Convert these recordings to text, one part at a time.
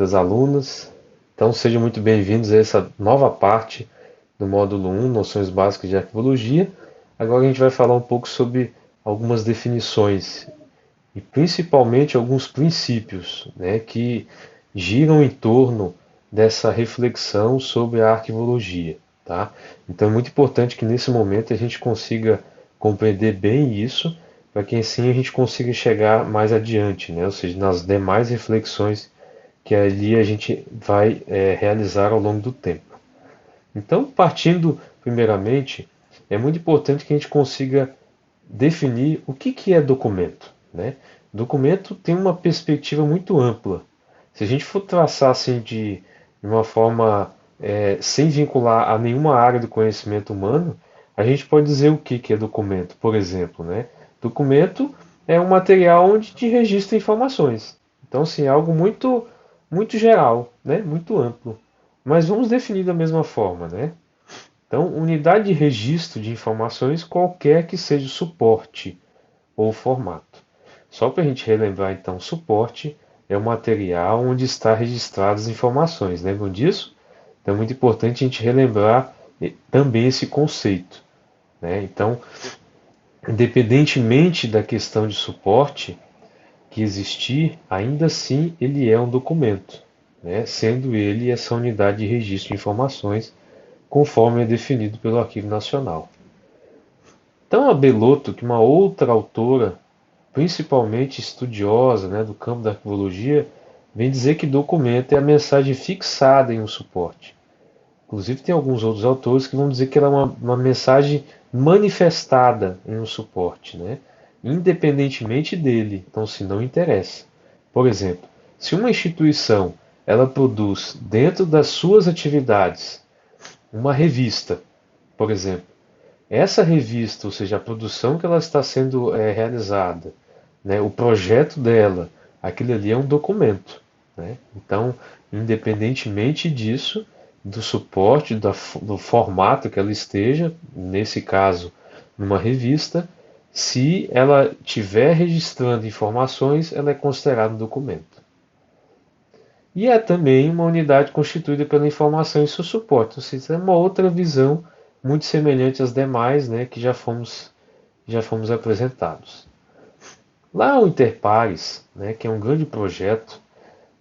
das alunas. Então sejam muito bem-vindos a essa nova parte do módulo 1, Noções Básicas de Arquivologia. Agora a gente vai falar um pouco sobre algumas definições e principalmente alguns princípios, né, que giram em torno dessa reflexão sobre a arquivologia, tá? Então é muito importante que nesse momento a gente consiga compreender bem isso, para que assim a gente consiga chegar mais adiante, né? Ou seja, nas demais reflexões que ali a gente vai realizar ao longo do tempo. Então, partindo primeiramente, é muito importante que a gente consiga definir o que é documento, né? Documento tem uma perspectiva muito ampla. Se a gente for traçar assim de uma forma sem vincular a nenhuma área do conhecimento humano, a gente pode dizer o que é documento, por exemplo, né? Documento é um material onde te registra informações. Então, assim, é algo muito geral, né? Muito amplo. Mas vamos definir da mesma forma, né? Então, unidade de registro de informações, qualquer que seja o suporte ou formato. Só para a gente relembrar, então, suporte é o material onde está registradas as informações. Lembram disso? Então, é muito importante a gente relembrar também esse conceito, né? Então, independentemente da questão de suporte que existir, ainda assim ele é um documento, né? Sendo ele essa unidade de registro de informações, conforme é definido pelo Arquivo Nacional. Então, a Belotto, que é uma outra autora, principalmente estudiosa, né, do campo da arquivologia, vem dizer que documento é a mensagem fixada em um suporte. Inclusive, tem alguns outros autores que vão dizer que ela é uma mensagem manifestada em um suporte, né, independentemente dele, então se não interessa. Por exemplo, se uma instituição ela produz dentro das suas atividades uma revista, por exemplo, essa revista, ou seja, a produção que ela está sendo realizada, né, o projeto dela, aquilo ali é um documento, né? Então, independentemente disso, do suporte, do formato que ela esteja, nesse caso, numa revista, se ela estiver registrando informações, ela é considerada um documento. E é também uma unidade constituída pela informação e seu suporte. Ou seja, é uma outra visão muito semelhante às demais, né, que já fomos apresentados. Lá o Interpares, né, que é um grande projeto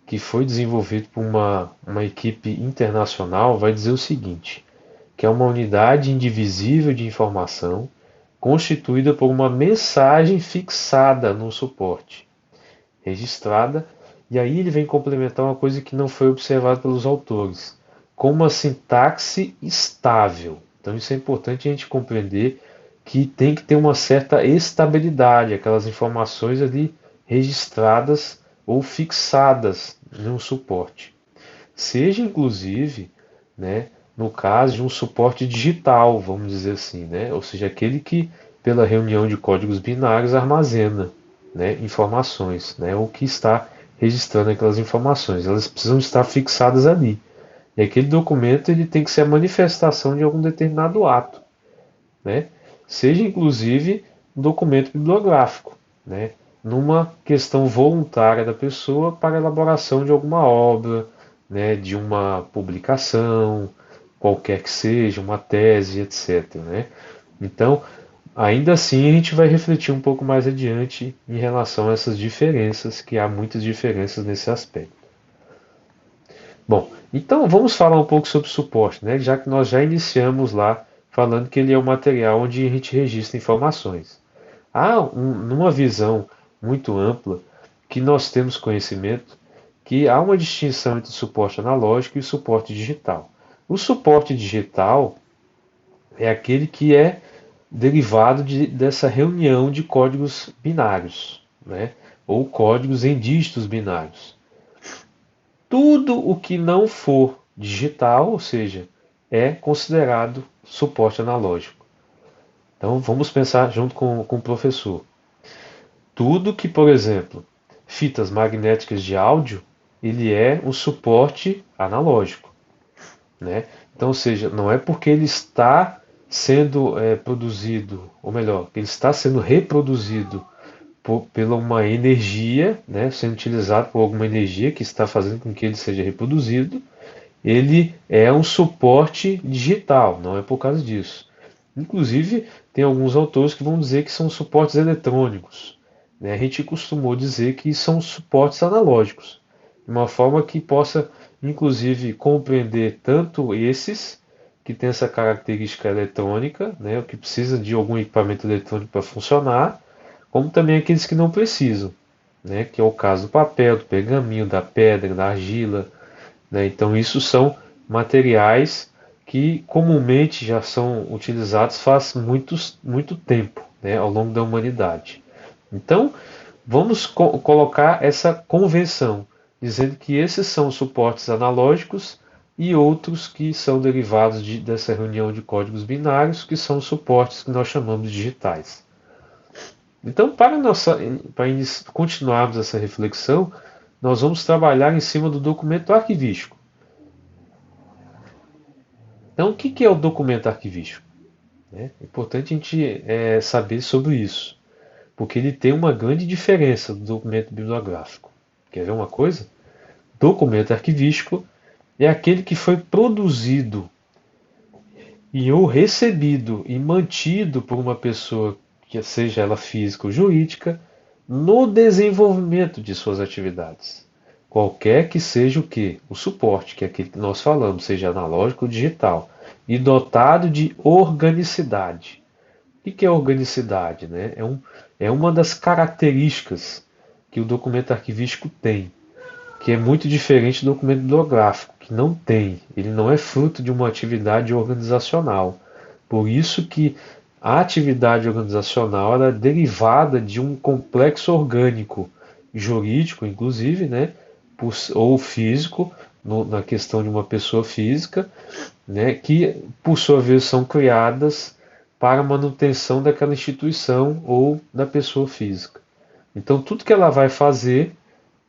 que foi desenvolvido por uma equipe internacional, vai dizer o seguinte, que é uma unidade indivisível de informação constituída por uma mensagem fixada no suporte, registrada, e aí ele vem complementar uma coisa que não foi observada pelos autores, com uma sintaxe estável. Então isso é importante a gente compreender que tem que ter uma certa estabilidade, aquelas informações ali registradas ou fixadas em um suporte. Seja inclusive, né, no caso de um suporte digital, vamos dizer assim, né, ou seja, aquele que pela reunião de códigos binários armazena, né, informações, né, o que está registrando aquelas informações. Elas precisam estar fixadas ali. E aquele documento ele tem que ser a manifestação de algum determinado ato, né? Seja inclusive um documento bibliográfico, né? Numa questão voluntária da pessoa para a elaboração de alguma obra, né? De uma publicação, qualquer que seja, uma tese, etc. Né? Então, ainda assim, a gente vai refletir um pouco mais adiante em relação a essas diferenças, que há muitas diferenças nesse aspecto. Bom, então vamos falar um pouco sobre suporte, né? Já que nós já iniciamos lá falando que ele é um material onde a gente registra informações. Há numa visão muito ampla que nós temos conhecimento que há uma distinção entre o suporte analógico e o suporte digital. O suporte digital é aquele que é derivado dessa reunião de códigos binários, né? Ou códigos em dígitos binários. Tudo o que não for digital, ou seja, é considerado suporte analógico. Então vamos pensar junto com o professor. Tudo que, por exemplo, fitas magnéticas de áudio, ele é um suporte analógico, né? Então, ou seja, não é porque ele está sendo produzido, ou melhor, ele está sendo reproduzido pela uma energia, né, sendo utilizado por alguma energia que está fazendo com que ele seja reproduzido, ele é um suporte digital, não é por causa disso. Inclusive, tem alguns autores que vão dizer que são suportes eletrônicos, né? A gente costumou dizer que são suportes analógicos, de uma forma que possa, inclusive, compreender tanto esses que têm essa característica eletrônica, né, o que precisa de algum equipamento eletrônico para funcionar, como também aqueles que não precisam, né, que é o caso do papel, do pergaminho, da pedra, da argila, né? Então, isso são materiais que comumente já são utilizados faz muito tempo, né, ao longo da humanidade. Então, vamos colocar essa convenção, dizendo que esses são suportes analógicos e outros que são derivados dessa reunião de códigos binários, que são suportes que nós chamamos de digitais. Então, para continuarmos essa reflexão, nós vamos trabalhar em cima do documento arquivístico. Então, o que é o documento arquivístico? É importante a gente saber sobre isso, porque ele tem uma grande diferença do documento bibliográfico. Quer ver uma coisa? Documento arquivístico é aquele que foi produzido e ou recebido e mantido por uma pessoa, que seja ela física ou jurídica, no desenvolvimento de suas atividades. Qualquer que seja o que? O suporte, que é aquele que nós falamos, seja analógico ou digital, e dotado de organicidade. O que é organicidade? Né? É uma das características que o documento arquivístico tem, que é muito diferente do documento bibliográfico, que não tem. Ele não é fruto de uma atividade organizacional. Por isso que a atividade organizacional é derivada de um complexo orgânico, jurídico, inclusive, né, ou físico, na questão de uma pessoa física, né, que, por sua vez, são criadas para a manutenção daquela instituição ou da pessoa física. Então, tudo que ela vai fazer,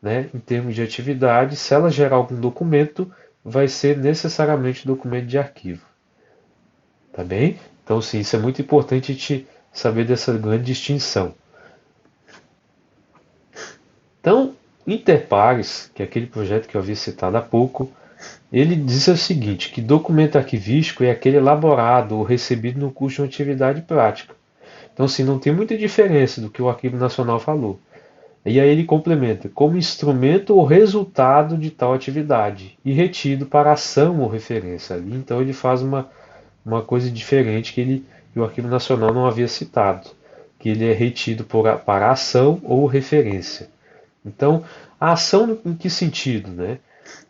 né, em termos de atividade, se ela gerar algum documento, vai ser necessariamente documento de arquivo. Tá bem? Então, sim, isso é muito importante a gente saber dessa grande distinção. Então, Interpares, que é aquele projeto que eu havia citado há pouco, ele diz o seguinte, que documento arquivístico é aquele elaborado ou recebido no curso de uma atividade prática. Então, assim, não tem muita diferença do que o Arquivo Nacional falou. E aí ele complementa, como instrumento ou resultado de tal atividade, e retido para ação ou referência. Ali, então ele faz uma coisa diferente que o Arquivo Nacional não havia citado, que ele é retido para ação ou referência. Então, a ação em que sentido? Né?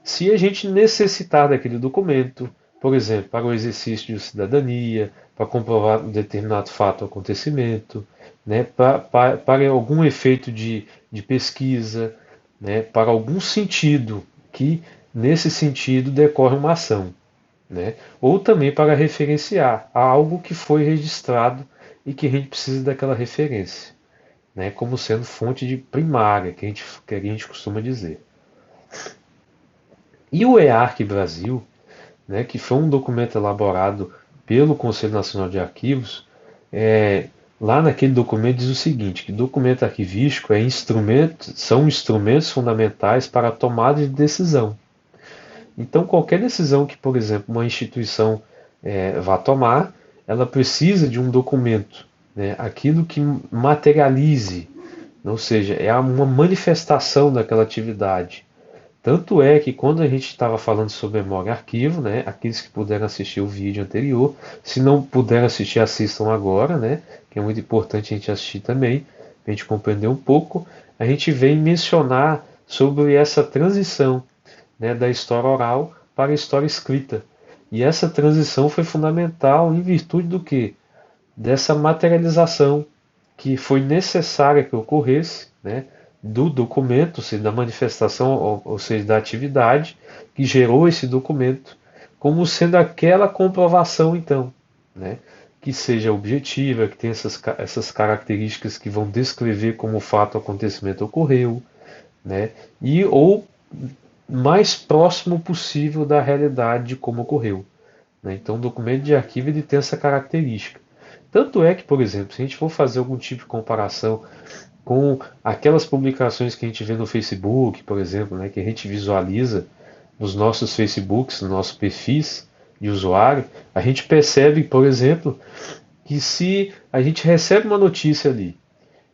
Se a gente necessitar daquele documento, por exemplo, para o exercício de cidadania, para comprovar um determinado fato ou acontecimento, né, para algum efeito de pesquisa, né, para algum sentido que, nesse sentido, decorre uma ação. Né, ou também para referenciar a algo que foi registrado e que a gente precisa daquela referência, né, como sendo fonte de primária, que a gente costuma dizer. E o EARC Brasil, né, que foi um documento elaborado pelo Conselho Nacional de Arquivos, lá naquele documento diz o seguinte, que documento arquivístico são instrumentos fundamentais para a tomada de decisão. Então, qualquer decisão que, por exemplo, uma instituição vá tomar, ela precisa de um documento, né, aquilo que materialize, ou seja, é uma manifestação daquela atividade. Tanto é que quando a gente estava falando sobre memória e arquivo, né, aqueles que puderam assistir o vídeo anterior, se não puderam assistir, assistam agora, né, que é muito importante a gente assistir também, para a gente compreender um pouco, a gente vem mencionar sobre essa transição, né, da história oral para a história escrita. E essa transição foi fundamental em virtude do quê? Dessa materialização que foi necessária que ocorresse, né, do documento, ou seja, da manifestação, ou seja, da atividade que gerou esse documento, como sendo aquela comprovação, então, né, que seja objetiva, que tenha essas características que vão descrever como o fato ou acontecimento ocorreu, né, e ou mais próximo possível da realidade de como ocorreu. Né. Então, o documento de arquivo ele tem essa característica. Tanto é que, por exemplo, se a gente for fazer algum tipo de comparação com aquelas publicações que a gente vê no Facebook, por exemplo, né, que a gente visualiza nos nossos Facebooks, nos nossos perfis de usuário, a gente percebe, por exemplo, que se a gente recebe uma notícia ali,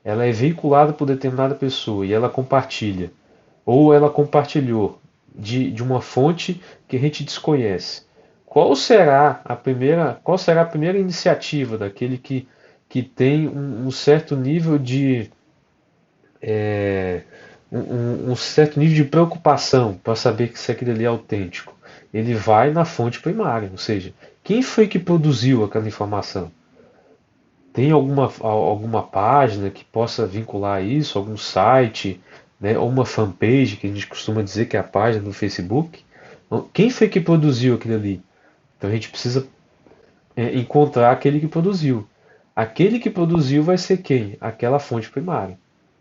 ela é veiculada por determinada pessoa e ela compartilha, ou ela compartilhou de uma fonte que a gente desconhece. Qual será a primeira iniciativa daquele que tem um certo nível de um certo nível de preocupação para saber que se aquilo ali é autêntico? Ele vai na fonte primária, ou seja, quem foi que produziu aquela informação? Tem alguma página que possa vincular isso, algum site, né, ou uma fanpage, que a gente costuma dizer que é a página do Facebook? Então, quem foi que produziu aquilo ali? Então a gente precisa encontrar aquele que produziu. Aquele que produziu vai ser quem? Aquela fonte primária.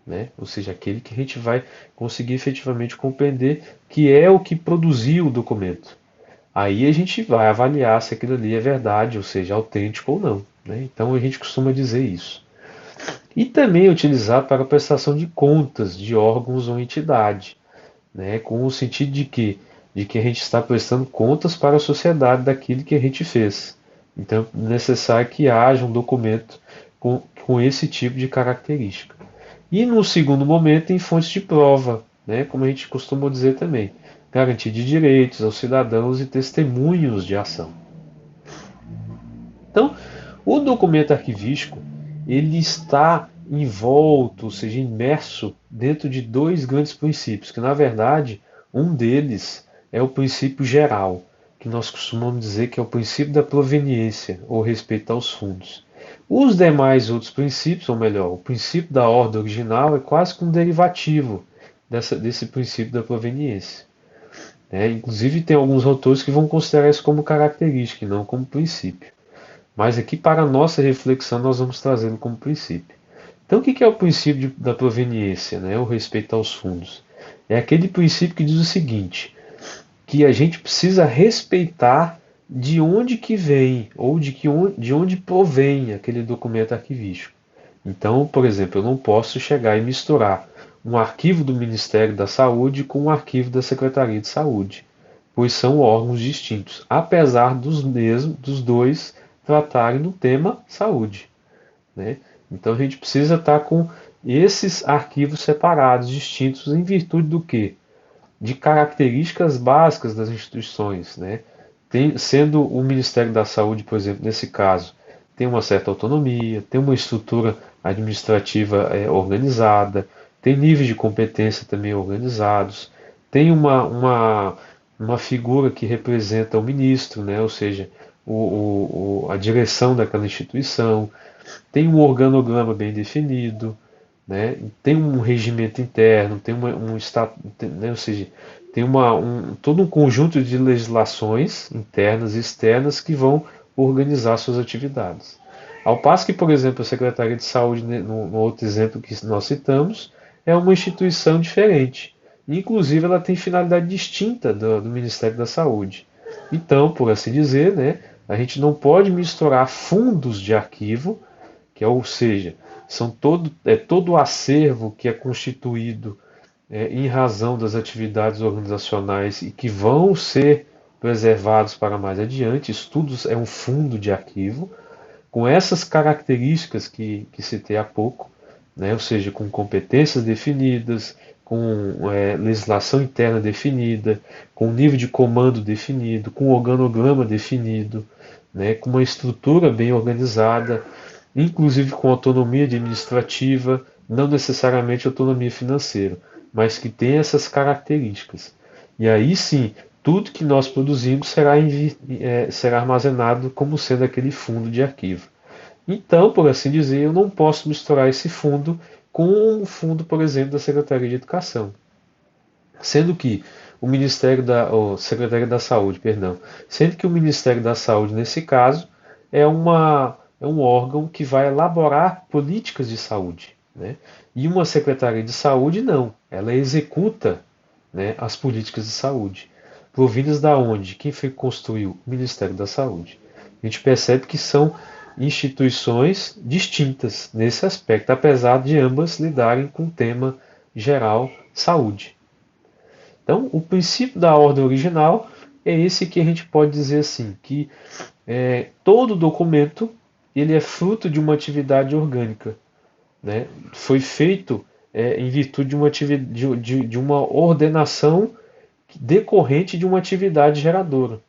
Né? Ou seja, aquele que a gente vai conseguir efetivamente compreender que é o que produziu o documento. Aí a gente vai avaliar se aquilo ali é verdade, ou seja, autêntico ou não. Né? Então a gente costuma dizer isso. E também é utilizado para a prestação de contas de órgãos ou entidade, né? Com o sentido de que a gente está prestando contas para a sociedade daquilo que a gente fez. Então é necessário que haja um documento com esse tipo de característica. E no segundo momento, em fontes de prova, né? Como a gente costuma dizer também, garantia de direitos aos cidadãos e testemunhos de ação. Então, o documento arquivístico ele está envolto, ou seja, imerso dentro de dois grandes princípios, que na verdade um deles é o princípio geral, que nós costumamos dizer que é o princípio da proveniência, ou respeito aos fundos. Os demais outros princípios, ou melhor, o princípio da ordem original é quase que um derivativo desse princípio da proveniência. Inclusive tem alguns autores que vão considerar isso como característica e não como princípio. Mas aqui para a nossa reflexão nós vamos trazendo como princípio. Então o que é o princípio da proveniência, né? O respeito aos fundos? É aquele princípio que diz o seguinte, que a gente precisa respeitar de onde que vem, ou de onde provém aquele documento arquivístico. Então, por exemplo, eu não posso chegar e misturar um arquivo do Ministério da Saúde com um arquivo da Secretaria de Saúde, pois são órgãos distintos, apesar dos dois tratarem do tema saúde. Né? Então a gente precisa estar com esses arquivos separados, distintos, em virtude do quê? De características básicas das instituições. Né? Sendo o Ministério da Saúde, por exemplo, nesse caso, tem uma certa autonomia, tem uma estrutura administrativa organizada, tem níveis de competência também organizados, tem uma figura que representa o ministro, né? Ou seja, a direção daquela instituição, tem um organograma bem definido, né? Tem um regimento interno, tem um estado, né? Ou seja, tem todo um conjunto de legislações internas e externas que vão organizar suas atividades. Ao passo que, por exemplo, a Secretaria de Saúde, né, no outro exemplo que nós citamos, é uma instituição diferente. Inclusive, ela tem finalidade distinta do Ministério da Saúde. Então, por assim dizer, né, a gente não pode misturar fundos de arquivo, ou seja, todo o acervo que é constituído em razão das atividades organizacionais e que vão ser preservados para mais adiante. Estudos é um fundo de arquivo, com essas características que citei há pouco, né? Ou seja, com competências definidas, com legislação interna definida, com nível de comando definido, com organograma definido, né? Com uma estrutura bem organizada, inclusive com autonomia administrativa, não necessariamente autonomia financeira, mas que tem essas características. E aí sim, tudo que nós produzimos será armazenado como sendo aquele fundo de arquivo. Então, por assim dizer, eu não posso misturar esse fundo com o fundo, por exemplo, da Secretaria de Educação. Sendo que o Secretaria da Saúde, perdão, sendo que o Ministério da Saúde, nesse caso, é um órgão que vai elaborar políticas de saúde. Né? E uma Secretaria de Saúde não, ela executa, né, as políticas de saúde. Provindas da onde? Quem foi que construiu? O Ministério da Saúde. A gente percebe que são instituições distintas nesse aspecto, apesar de ambas lidarem com o tema geral saúde. Então, o princípio da ordem original é esse que a gente pode dizer assim, que todo documento ele é fruto de uma atividade orgânica, né? Foi feito em virtude de uma ordenação decorrente de uma atividade geradora.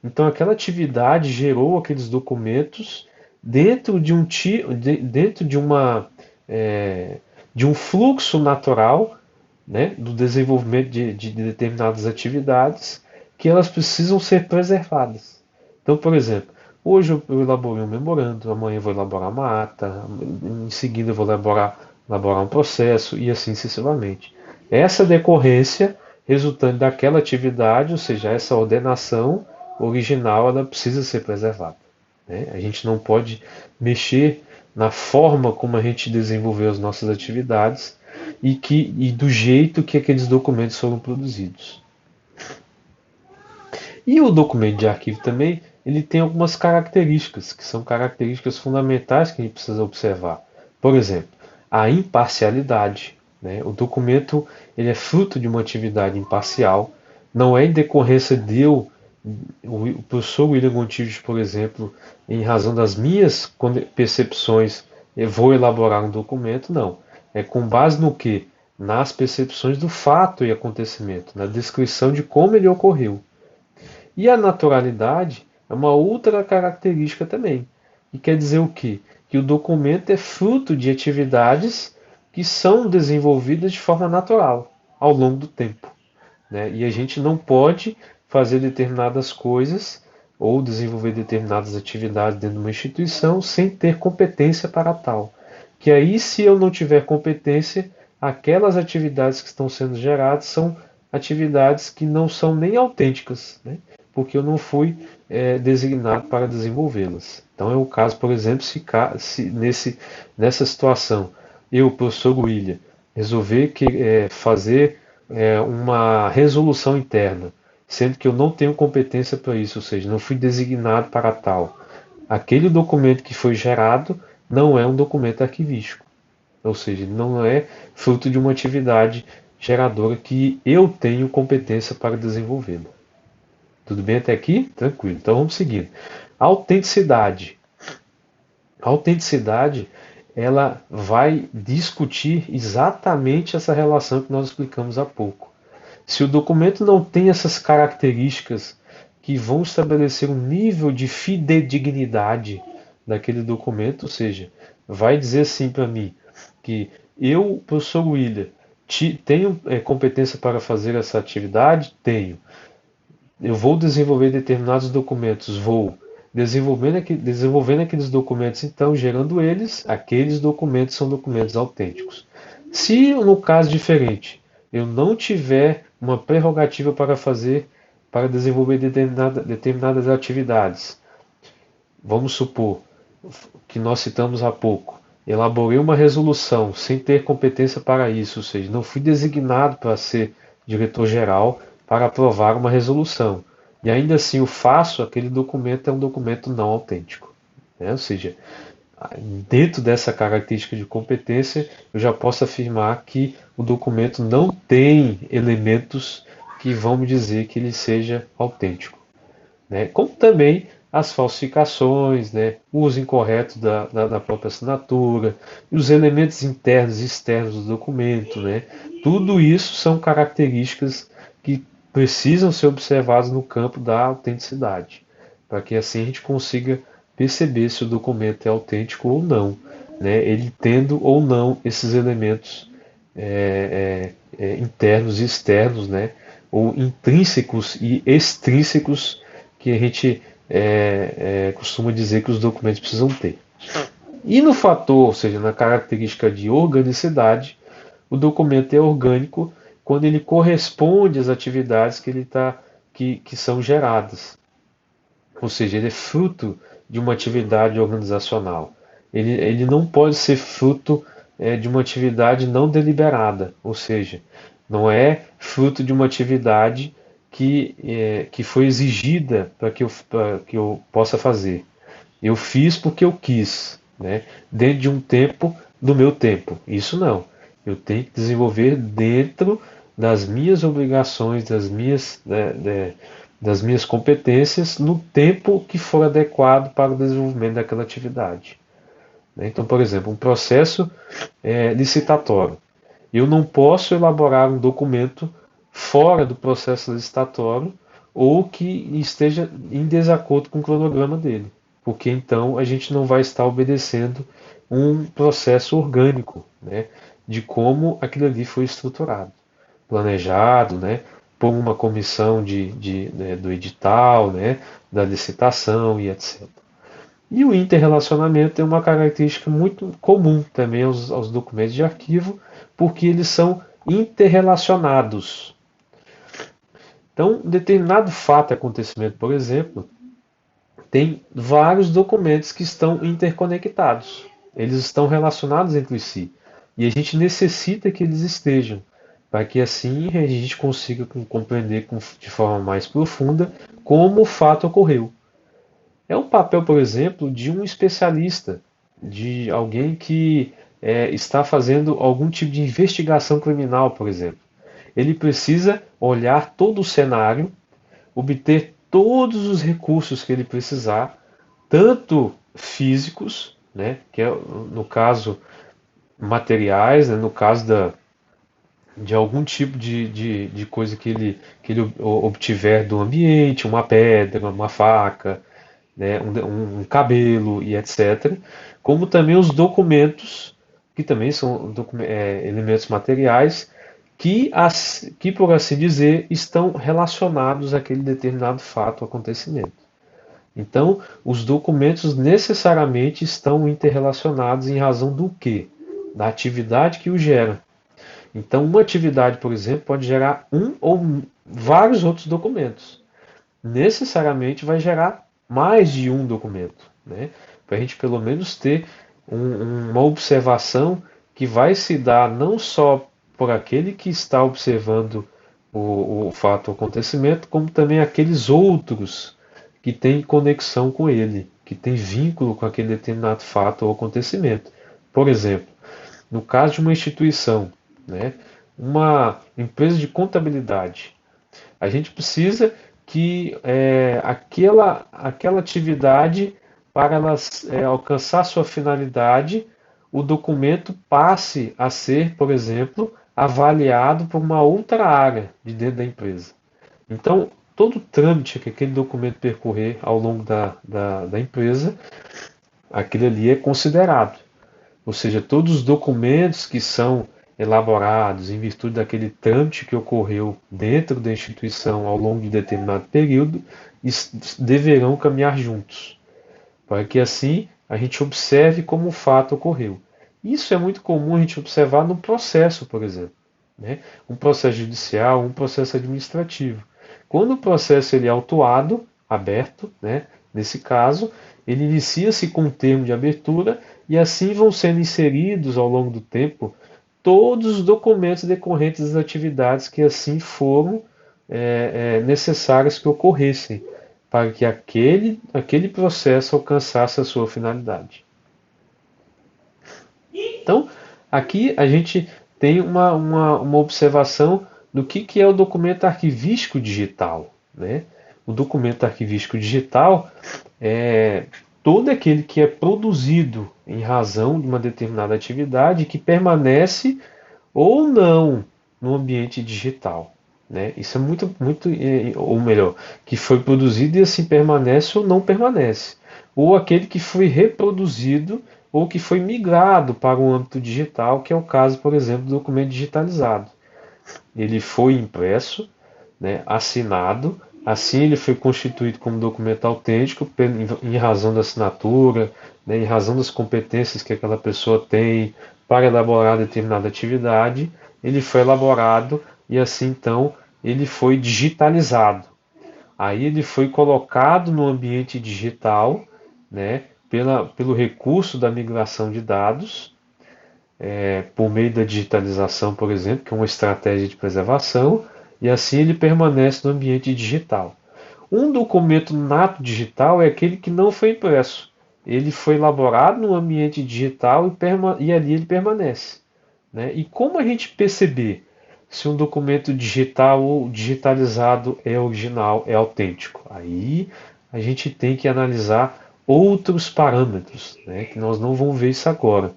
Então, aquela atividade gerou aqueles documentos dentro de dentro de um fluxo natural, né, do desenvolvimento de determinadas atividades que elas precisam ser preservadas. Então, por exemplo, hoje eu elaborei um memorando, amanhã eu vou elaborar uma ata, em seguida eu vou elaborar um processo e assim sucessivamente. Essa decorrência resultante daquela atividade, ou seja, essa ordenação original, ela precisa ser preservada, né? A gente não pode mexer na forma como a gente desenvolveu as nossas atividades e do jeito que aqueles documentos foram produzidos. E o documento de arquivo também, ele tem algumas características, que são características fundamentais que a gente precisa observar. Por exemplo, a imparcialidade, né? O documento ele é fruto de uma atividade imparcial, não é em decorrência o professor William Gontijo, por exemplo, em razão das minhas percepções, eu vou elaborar um documento, não. É com base no que? Nas percepções do fato e acontecimento, na descrição de como ele ocorreu. E a naturalidade é uma outra característica também. E quer dizer o quê? Que o documento é fruto de atividades que são desenvolvidas de forma natural ao longo do tempo, né? E a gente não pode fazer determinadas coisas ou desenvolver determinadas atividades dentro de uma instituição sem ter competência para tal. Que aí, se eu não tiver competência, aquelas atividades que estão sendo geradas são atividades que não são nem autênticas, né? Porque eu não fui designado para desenvolvê-las. Então é o caso, por exemplo, nessa situação, eu, professor William, resolver fazer uma resolução interna, sendo que eu não tenho competência para isso, ou seja, não fui designado para tal. Aquele documento que foi gerado não é um documento arquivístico, ou seja, não é fruto de uma atividade geradora que eu tenho competência para desenvolvê-la. Tudo bem até aqui? Tranquilo. Então vamos seguindo. Autenticidade. A autenticidade ela vai discutir exatamente essa relação que nós explicamos há pouco. Se o documento não tem essas características que vão estabelecer um nível de fidedignidade daquele documento, ou seja, vai dizer assim para mim que eu, professor William, tenho competência para fazer essa atividade? Tenho. Eu vou desenvolver determinados documentos, vou desenvolvendo aqueles documentos, então gerando eles, aqueles documentos são documentos autênticos. Se no caso diferente, eu não tiver uma prerrogativa para desenvolver determinadas atividades, vamos supor que nós citamos há pouco, elaborei uma resolução sem ter competência para isso, ou seja, não fui designado para ser diretor-geral para aprovar uma resolução. E ainda assim o faço, aquele documento é um documento não autêntico, né? Ou seja, dentro dessa característica de competência, eu já posso afirmar que o documento não tem elementos que vão me dizer que ele seja autêntico, né? Como também as falsificações, né? O uso incorreto da própria assinatura, e os elementos internos e externos do documento, né? Tudo isso são características que precisam ser observadas no campo da autenticidade, para que assim a gente consiga perceber se o documento é autêntico ou não, né? Ele tendo ou não esses elementos internos e externos, né? Ou intrínsecos e extrínsecos que a gente costuma dizer que os documentos precisam ter. E no fator, ou seja, na característica de organicidade, o documento é orgânico quando ele corresponde às atividades que são geradas. Ou seja, ele é fruto de uma atividade organizacional. Ele não pode ser fruto de uma atividade não deliberada, ou seja, não é fruto de uma atividade que foi exigida para que eu possa fazer. Eu fiz porque eu quis, né? Dentro de um tempo do meu tempo. Isso não. Eu tenho que desenvolver dentro das minhas obrigações, das minhas competências, no tempo que for adequado para o desenvolvimento daquela atividade. Né? Então, por exemplo, um processo licitatório. Eu não posso elaborar um documento fora do processo licitatório ou que esteja em desacordo com o cronograma dele, porque então a gente não vai estar obedecendo um processo orgânico, né, de como aquilo ali foi estruturado, planejado, né, por uma comissão né, do edital, né, da licitação e etc. E o interrelacionamento é uma característica muito comum também aos documentos de arquivo, porque eles são interrelacionados. Então, um determinado fato e acontecimento, por exemplo, tem vários documentos que estão interconectados. Eles estão relacionados entre si. E a gente necessita que eles estejam, para que assim a gente consiga compreender de forma mais profunda como o fato ocorreu. É um papel, por exemplo, de um especialista, de alguém que está fazendo algum tipo de investigação criminal, por exemplo. Ele precisa olhar todo o cenário, obter todos os recursos que ele precisar, tanto físicos, né, que é no caso materiais, né, no caso de algum tipo de coisa que ele obtiver do ambiente, uma pedra, uma faca, né, um cabelo e etc., como também os documentos, que também são elementos materiais, que, por assim dizer, estão relacionados àquele determinado fato ou acontecimento. Então, os documentos necessariamente estão interrelacionados em razão do quê? Da atividade que o gera. Então, uma atividade, por exemplo, pode gerar um ou vários outros documentos. Necessariamente vai gerar mais de um documento, né? Para a gente pelo menos ter uma observação que vai se dar não só por aquele que está observando o fato ou acontecimento, como também aqueles outros que têm conexão com ele, que têm vínculo com aquele determinado fato ou acontecimento. Por exemplo, no caso de uma instituição, né, uma empresa de contabilidade, a gente precisa que aquela atividade, para ela alcançar sua finalidade, o documento passe a ser, por exemplo, avaliado por uma outra área de dentro da empresa. Então, todo o trâmite que aquele documento percorrer ao longo da empresa, aquele ali é considerado. Ou seja, todos os documentos que são elaborados em virtude daquele trâmite que ocorreu dentro da instituição ao longo de determinado período deverão caminhar juntos, para que assim a gente observe como o fato ocorreu. Isso é muito comum a gente observar no processo, por exemplo, né? Um processo judicial, um processo administrativo. Quando o processo ele é autuado, aberto, né? Nesse caso, ele inicia-se com um termo de abertura e assim vão sendo inseridos ao longo do tempo todos os documentos decorrentes das atividades que assim foram necessárias que ocorressem para que aquele processo alcançasse a sua finalidade. Então, aqui a gente tem uma observação do que é o documento arquivístico digital, né? O documento arquivístico digital é todo aquele que é produzido em razão de uma determinada atividade que permanece ou não no ambiente digital, né? Isso é muito, ou melhor, que foi produzido e assim permanece ou não permanece. Ou aquele que foi reproduzido ou que foi migrado para o âmbito digital, que é o caso, por exemplo, do documento digitalizado. Ele foi impresso, né, assinado, assim ele foi constituído como documento autêntico em razão da assinatura, né, em razão das competências que aquela pessoa tem para elaborar determinada atividade, ele foi elaborado e assim então ele foi digitalizado. Aí ele foi colocado no ambiente digital, né, pelo recurso da migração de dados, por meio da digitalização, por exemplo, que é uma estratégia de preservação, e assim ele permanece no ambiente digital. Um documento nato digital é aquele que não foi impresso. ele foi elaborado no ambiente digital e ali ele permanece, né? E como a gente perceber se um documento digital ou digitalizado é original, é autêntico? Aí a gente tem que analisar outros parâmetros, né? Que nós não vamos ver isso agora,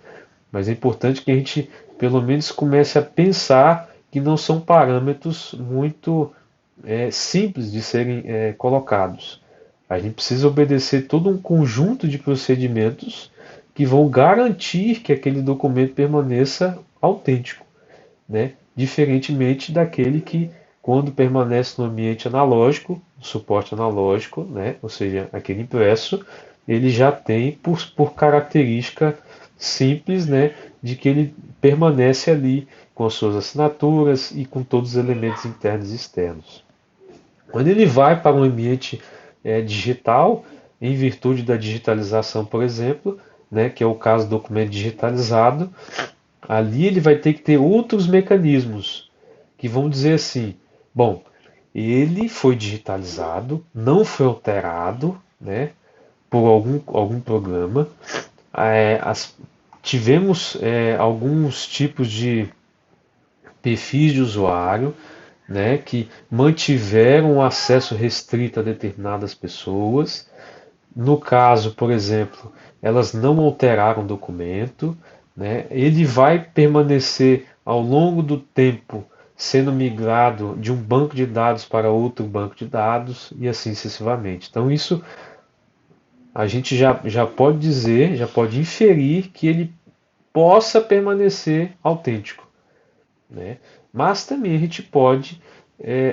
mas é importante que a gente pelo menos comece a pensar que não são parâmetros muito simples de serem colocados. A gente precisa obedecer todo um conjunto de procedimentos que vão garantir que aquele documento permaneça autêntico, né? Diferentemente daquele que, quando permanece no ambiente analógico, no suporte analógico, né? Ou seja, aquele impresso, ele já tem por característica simples, né? De que ele permanece ali com as suas assinaturas e com todos os elementos internos e externos. Quando ele vai para um ambiente digital, em virtude da digitalização, por exemplo, né, que é o caso do documento digitalizado, ali ele vai ter que ter outros mecanismos que vão dizer assim: bom, ele foi digitalizado, não foi alterado, né, por algum programa. É, tivemos alguns tipos de perfis de usuário, né, que mantiveram o acesso restrito a determinadas pessoas. No caso, por exemplo, elas não alteraram o documento, né, ele vai permanecer ao longo do tempo sendo migrado de um banco de dados para outro banco de dados e assim sucessivamente. Então, isso a gente já pode dizer, já pode inferir que ele possa permanecer autêntico, né? Mas também a gente pode,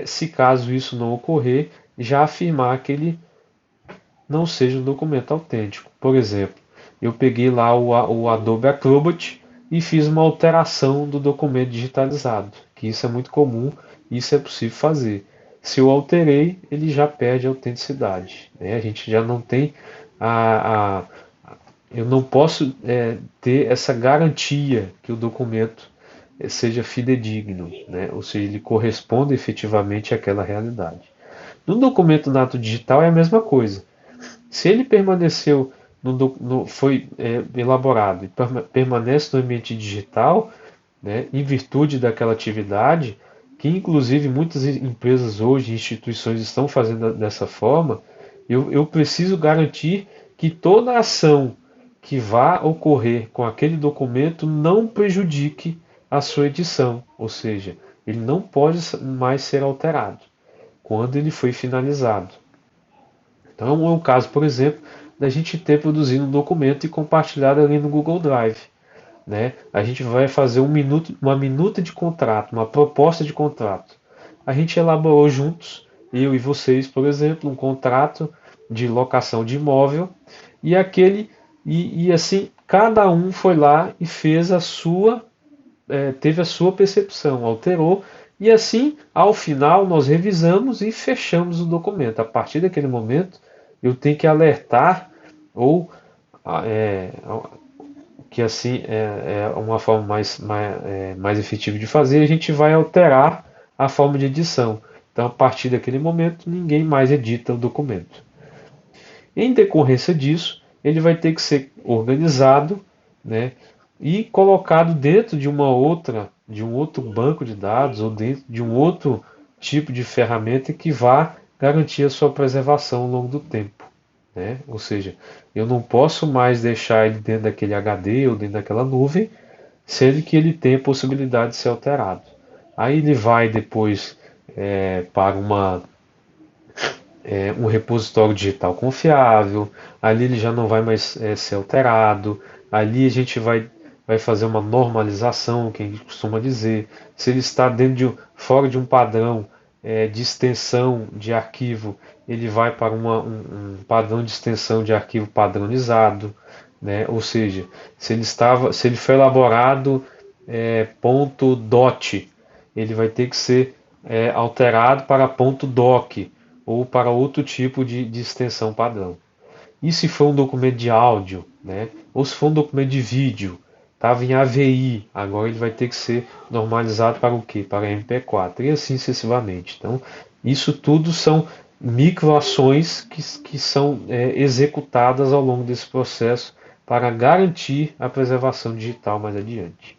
se caso isso não ocorrer, já afirmar que ele não seja um documento autêntico. Por exemplo, eu peguei lá o Adobe Acrobat e fiz uma alteração do documento digitalizado, que isso é muito comum, isso é possível fazer. Se eu alterei, ele já perde a autenticidade, né? A gente já não tem eu não posso ter essa garantia que o documento seja fidedigno, né? Ou seja, ele corresponda efetivamente àquela realidade. No documento nato digital é a mesma coisa. Se ele permaneceu, foi elaborado e permanece no ambiente digital, né, em virtude daquela atividade, que inclusive muitas empresas hoje, instituições estão fazendo dessa forma, eu preciso garantir que toda ação que vá ocorrer com aquele documento não prejudique a sua edição, ou seja, ele não pode mais ser alterado quando ele foi finalizado. Então é um caso, por exemplo, da gente ter produzido um documento e compartilhado ali no Google Drive, né? A gente vai fazer uma minuta de contrato, uma proposta de contrato. A gente elaborou juntos, eu e vocês, por exemplo, um contrato de locação de imóvel e assim cada um foi lá e fez teve a sua percepção, alterou e assim ao final nós revisamos e fechamos o documento. A partir daquele momento eu tenho que alertar ou é, que assim é uma forma mais efetiva de fazer, a gente vai alterar a forma de edição. Então, a partir daquele momento, ninguém mais edita o documento. Em decorrência disso, ele vai ter que ser organizado, né, e colocado dentro de um outro banco de dados ou dentro de um outro tipo de ferramenta que vá garantir a sua preservação ao longo do tempo, né? Ou seja, eu não posso mais deixar ele dentro daquele HD ou dentro daquela nuvem, sendo que ele tem a possibilidade de ser alterado. Aí ele vai depois para um repositório digital confiável, ali ele já não vai mais ser alterado, ali a gente vai fazer uma normalização, que a gente costuma dizer, se ele está fora de um padrão de extensão de arquivo, ele vai para um padrão de extensão de arquivo padronizado, né? Ou seja, se ele foi elaborado .dot, ele vai ter que ser alterado para .doc ou para outro tipo de extensão padrão. E se for um documento de áudio, né? Ou se for um documento de vídeo, estava em AVI, agora ele vai ter que ser normalizado para o quê? Para MP4 e assim sucessivamente. Então, isso tudo são microações que são executadas ao longo desse processo para garantir a preservação digital mais adiante.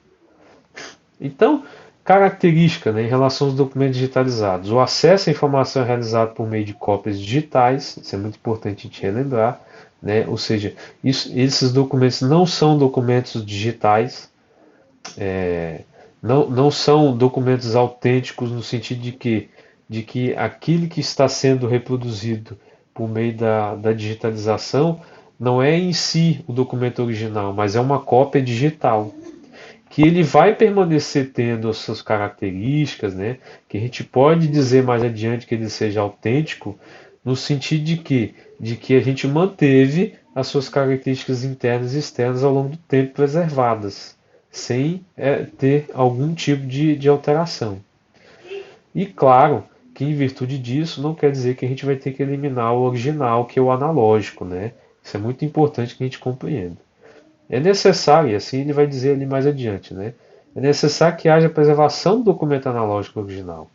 Então, característica, né, em relação aos documentos digitalizados. O acesso à informação é realizado por meio de cópias digitais, isso é muito importante a gente relembrar, né? Ou seja, esses documentos não são documentos digitais, não são documentos autênticos no sentido de que aquilo que está sendo reproduzido por meio da digitalização não é em si o documento original, mas é uma cópia digital que ele vai permanecer tendo as suas características, né? Que a gente pode dizer mais adiante que ele seja autêntico, no sentido de que a gente manteve as suas características internas e externas ao longo do tempo preservadas, sem ter algum tipo de alteração. E claro que em virtude disso não quer dizer que a gente vai ter que eliminar o original, que é o analógico, né? Isso é muito importante que a gente compreenda. É necessário, e assim ele vai dizer ali mais adiante, né? É necessário que haja preservação do documento analógico original.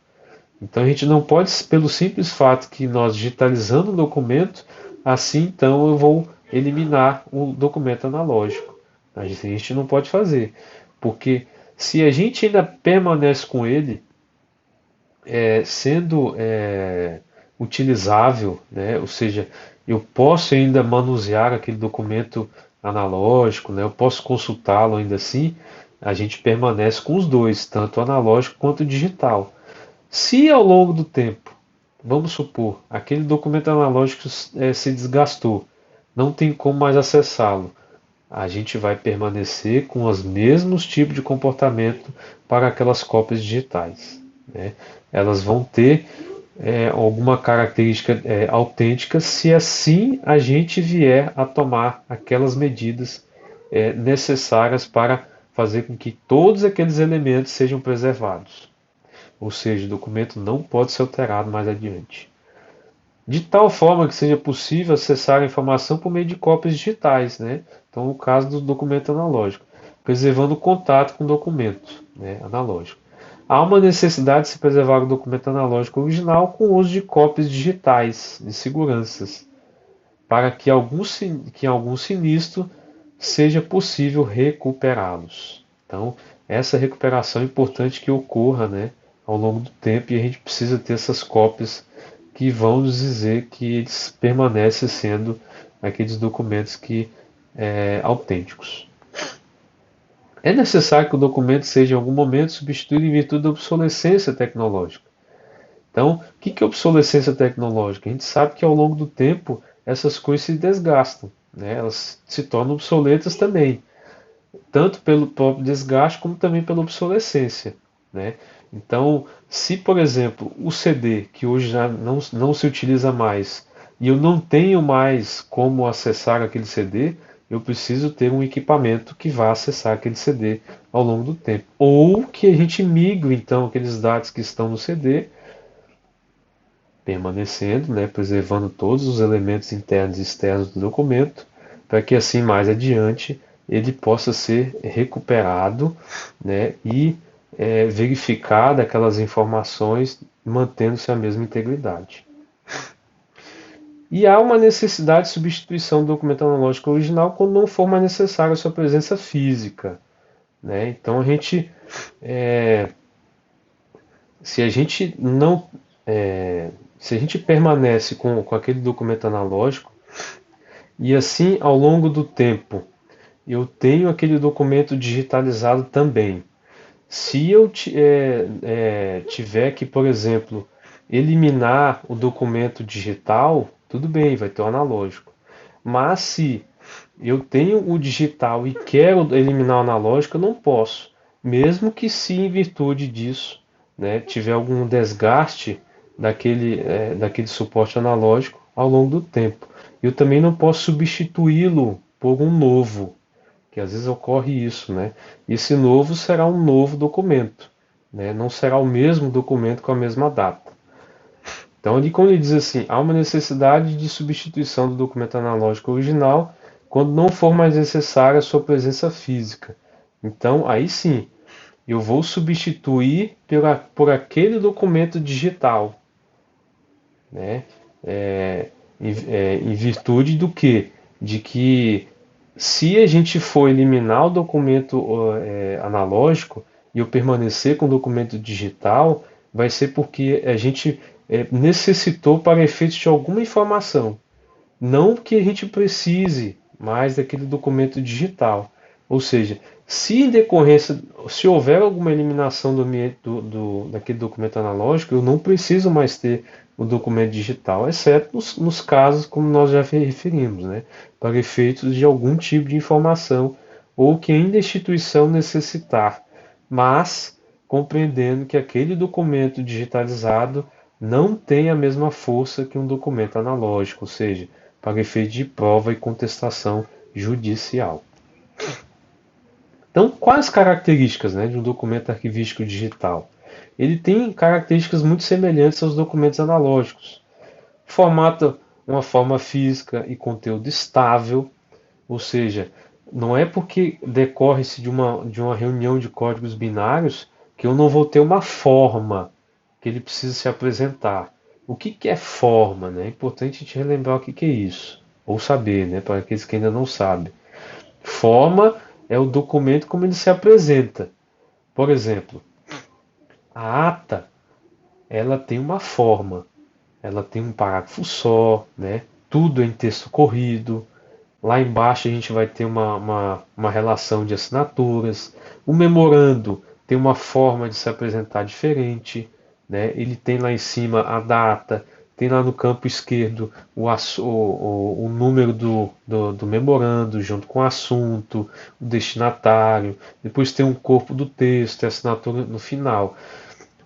Então a gente não pode, pelo simples fato que nós digitalizando o documento, assim então eu vou eliminar o documento analógico. A gente não pode fazer, porque se a gente ainda permanece com ele sendo utilizável, né? Ou seja, eu posso ainda manusear aquele documento analógico, né? Eu posso consultá-lo ainda assim, a gente permanece com os dois, tanto analógico quanto digital. Se ao longo do tempo, vamos supor, aquele documento analógico se desgastou, não tem como mais acessá-lo, a gente vai permanecer com os mesmos tipos de comportamento para aquelas cópias digitais, né? Elas vão ter alguma característica autêntica se assim a gente vier a tomar aquelas medidas necessárias para fazer com que todos aqueles elementos sejam preservados. Ou seja, o documento não pode ser alterado mais adiante. De tal forma que seja possível acessar a informação por meio de cópias digitais, né? Então, no caso do documento analógico, preservando o contato com o documento, né, analógico. Há uma necessidade de se preservar o documento analógico original com o uso de cópias digitais de seguranças, para que em algum sinistro seja possível recuperá-los. Então, essa recuperação é importante que ocorra, né, ao longo do tempo, e a gente precisa ter essas cópias que vão nos dizer que eles permanecem sendo aqueles documentos autênticos. É necessário que o documento seja em algum momento substituído em virtude da obsolescência tecnológica. Então, o que é obsolescência tecnológica? A gente sabe que ao longo do tempo essas coisas se desgastam, né? Elas se tornam obsoletas também, tanto pelo próprio desgaste como também pela obsolescência, né? Então, se por exemplo o CD, que hoje já não se utiliza mais, e eu não tenho mais como acessar aquele CD, eu preciso ter um equipamento que vá acessar aquele CD ao longo do tempo. Ou que a gente migre então aqueles dados que estão no CD, permanecendo, né, preservando todos os elementos internos e externos do documento, para que assim mais adiante ele possa ser recuperado, né, e verificada aquelas informações, mantendo-se a mesma integridade. E há uma necessidade de substituição do documento analógico original quando não for mais necessária a sua presença física, né? Então a gente, se a gente não, se a gente permanece com aquele documento analógico e assim ao longo do tempo eu tenho aquele documento digitalizado também. Se eu tiver que, por exemplo, eliminar o documento digital, tudo bem, vai ter o analógico. Mas se eu tenho o digital e quero eliminar o analógico, eu não posso. Mesmo que se em virtude disso, né, tiver algum desgaste daquele suporte analógico ao longo do tempo. Eu também não posso substituí-lo por um novo, que às vezes ocorre isso, né? Esse novo será um novo documento, né? Não será o mesmo documento com a mesma data. Então, quando ele diz assim, há uma necessidade de substituição do documento analógico original quando não for mais necessária a sua presença física. Então, aí sim, eu vou substituir por aquele documento digital, né? em virtude do quê? De que se a gente for eliminar o documento analógico e eu permanecer com o documento digital, vai ser porque a gente necessitou para efeitos de alguma informação. Não que a gente precise mais daquele documento digital. Ou seja, se em decorrência, se houver alguma eliminação daquele documento analógico, eu não preciso mais ter o documento digital, exceto nos casos como nós já referimos, né, para efeitos de algum tipo de informação ou que ainda a instituição necessitar, mas compreendendo que aquele documento digitalizado não tem a mesma força que um documento analógico, ou seja, para efeito de prova e contestação judicial. Então, quais as características, né, de um documento arquivístico digital? Ele tem características muito semelhantes aos documentos analógicos. Formato, uma forma física e conteúdo estável, ou seja, não é porque decorre-se de uma reunião de códigos binários que eu não vou ter uma forma que ele precisa se apresentar. O que, que é forma? Né? É importante a gente relembrar o que, que é isso, ou saber, né? Para aqueles que ainda não sabem. Forma é o documento como ele se apresenta. Por exemplo, a ata ela tem uma forma, ela tem um parágrafo só, né? Tudo em texto corrido. Lá embaixo a gente vai ter uma relação de assinaturas. O memorando tem uma forma de se apresentar diferente. Né? Ele tem lá em cima a data, tem lá no campo esquerdo o número do memorando junto com o assunto, o destinatário. Depois tem um corpo do texto e a assinatura no final.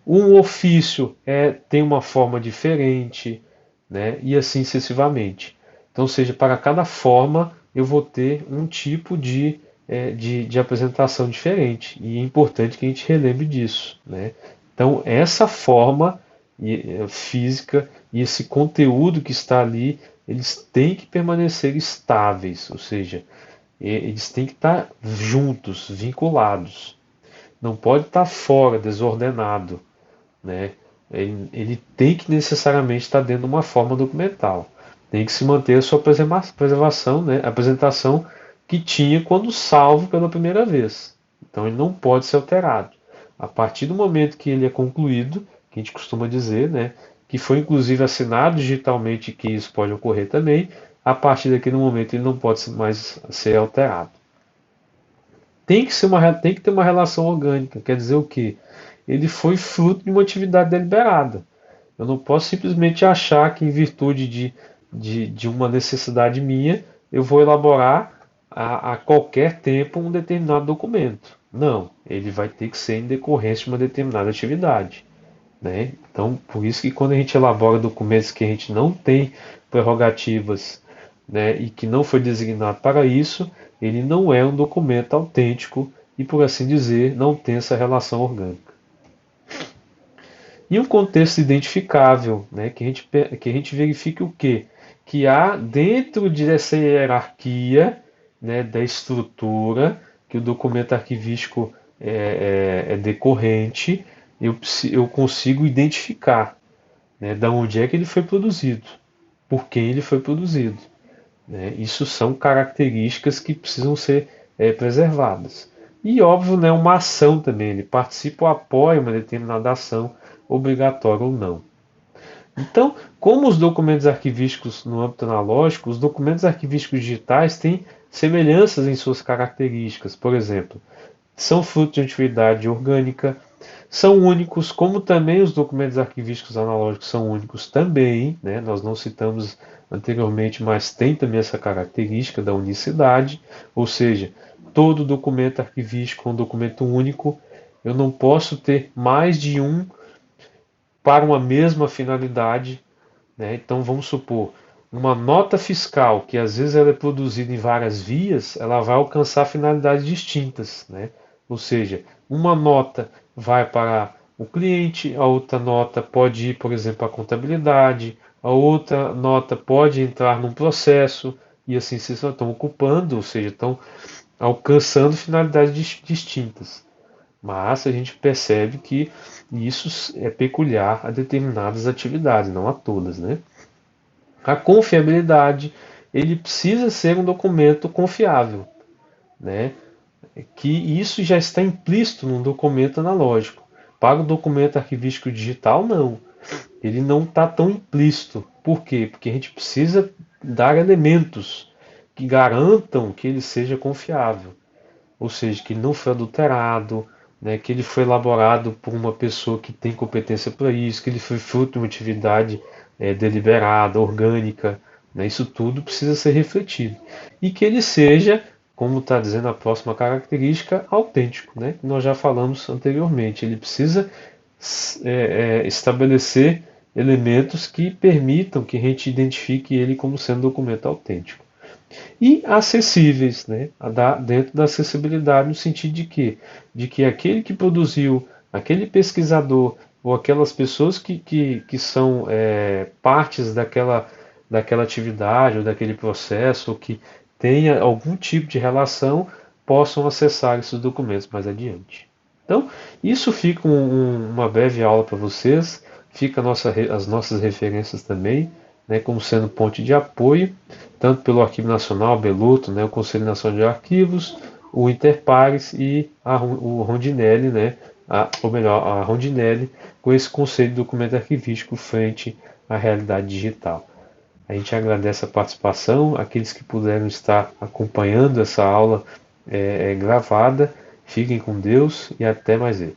Um ofício tem uma forma diferente, né? E assim sucessivamente. Então, seja, para cada forma eu vou ter um tipo de apresentação diferente. E é importante que a gente relembre disso. Né? Então, essa forma física e esse conteúdo que está ali, eles têm que permanecer estáveis, ou seja, eles têm que estar juntos, vinculados. Não pode estar fora, desordenado. Né? Ele tem que necessariamente estar dentro de uma forma documental. Tem que se manter a sua preservação, né? A apresentação que tinha quando salvo pela primeira vez. Então ele não pode ser alterado. A partir do momento que ele é concluído, que a gente costuma dizer, né, que foi inclusive assinado digitalmente, que isso pode ocorrer também, a partir daquele momento ele não pode mais ser alterado. Tem que ter uma relação orgânica, quer dizer o quê? Ele foi fruto de uma atividade deliberada. Eu não posso simplesmente achar que, em virtude de uma necessidade minha, eu vou elaborar a qualquer tempo um determinado documento. Não, ele vai ter que ser em decorrência de uma determinada atividade. Né? Então, por isso que quando a gente elabora documentos que a gente não tem prerrogativas, né, e que não foi designado para isso, ele não é um documento autêntico e, por assim dizer, não tem essa relação orgânica. E um contexto identificável, né, que a gente verifique o quê? Que há dentro dessa hierarquia, né, da estrutura que o documento arquivístico é decorrente, eu consigo identificar, né, da onde é que ele foi produzido, por quem ele foi produzido. Né? Isso são características que precisam ser preservadas. E óbvio, né, uma ação também, ele participa ou apoia uma determinada ação, obrigatória ou não. Então, como os documentos arquivísticos no âmbito analógico, os documentos arquivísticos digitais têm semelhanças em suas características. Por exemplo, são fruto de atividade orgânica, são únicos, como também os documentos arquivísticos analógicos são únicos também, né? Nós não citamos anteriormente, mas tem também essa característica da unicidade, ou seja, todo documento arquivístico é um documento único, eu não posso ter mais de um para uma mesma finalidade. Né? Então vamos supor, uma nota fiscal, que às vezes ela é produzida em várias vias, ela vai alcançar finalidades distintas. Né? Ou seja, uma nota vai para o cliente, a outra nota pode ir, por exemplo, à contabilidade, a outra nota pode entrar num processo, e assim se estão ocupando, ou seja, estão alcançando finalidades distintas. Mas a gente percebe que isso é peculiar a determinadas atividades, não a todas, né? A confiabilidade, ele precisa ser um documento confiável, né? Que isso já está implícito num documento analógico. Para o documento arquivístico digital, não. Ele não está tão implícito. Por quê? Porque a gente precisa dar elementos que garantam que ele seja confiável. Ou seja, que ele não foi adulterado, né, que ele foi elaborado por uma pessoa que tem competência para isso, que ele foi fruto de uma atividade deliberada, orgânica. Né, isso tudo precisa ser refletido. E que ele seja, como está dizendo a próxima característica, autêntico, né, que nós já falamos anteriormente. Ele precisa estabelecer elementos que permitam que a gente identifique ele como sendo um documento autêntico. E acessíveis, né? Dentro da acessibilidade, no sentido de que aquele que produziu, aquele pesquisador, ou aquelas pessoas que são partes daquela atividade, ou daquele processo, ou que tenha algum tipo de relação, possam acessar esses documentos mais adiante. Então, isso fica uma breve aula para vocês, fica as nossas referências também, né, como sendo ponte de apoio, tanto pelo Arquivo Nacional, Beluto, né, o Conselho Nacional de Arquivos, o Interpares e o Rondinelli, né, ou melhor, a Rondinelli, com esse Conselho de Documento Arquivístico frente à realidade digital. A gente agradece a participação, aqueles que puderam estar acompanhando essa aula gravada. Fiquem com Deus e até mais ver.